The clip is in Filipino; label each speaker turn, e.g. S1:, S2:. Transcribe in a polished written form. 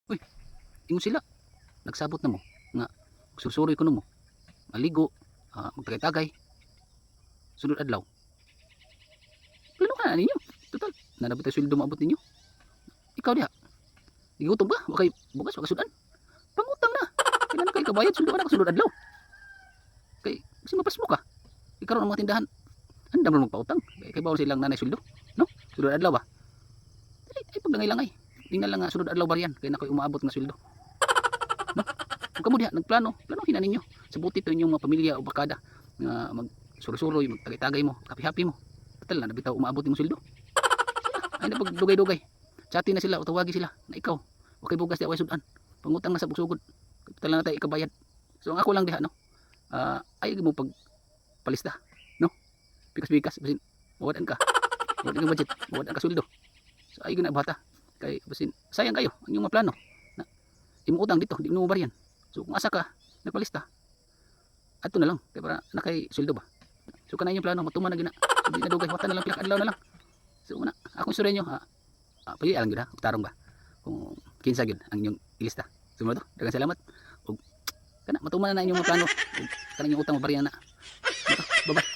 S1: Uy, ingon sila nagsabot na mo nga susuroy ko mo maligo, magtagay-tagay sunod adlaw. Plano ka na ninyo. Total, nanabot ang sweldo maabot ninyo. Ikaw diha, gigutom ba? Wakay bukas, wakay sudan. Pangutang na. Kailan kayo kabayad, sweldo ka na kasunod adlaw. Kay, kasi mapas mo ka. Ikaw ng mga tindahan, handa mo magpautang. Kay bawal silang nanay sweldo. No? Sunod adlaw ba? Ay, pag lang ay. Tingnan lang nga, sunod adlaw bariyan. Kaya na kayo umaabot ng sweldo. No? Kung kamo diha, nagplano. Plano hina ninyo. Sa buti to inyong mga pamilya o bakada. Nga mag-suroy-suroy, magtagay-tagay mo, happy-happy mo. Total na, nabitaw umaabot yung sweldo. Ay na pag dugay-dugay. Chati na sila o tawagi sila na ikaw. Okay bugas di away sudan. Pangutang na sa bugsugod. Total na tayo ikabayad. So ang ako lang diha no. Ay mo pag palista, no? Pikas-pikas basin mawadan ka. Mawadan ka budget, mawadan ka sweldo. So ay gina bata. Kay basin sayang kayo ang inyong mga plano. Na imo utang dito, di mo bariyan. So kung asa ka nagpalista. Adto na lang kay para nakay sweldo ba. So kanay yung plano matuman na gina. So, di na dugay watan na lang pila adlaw na lang. So una, akong istorya nyo, pagi alam gyud ha, tarong ba. Kung kinsa gyud ang inyong ilista. Sumunod to. Daghang salamat. Ug kana matuman na inyong mga plano. Ug kanang inyong utang mabaryan na. Bye-bye.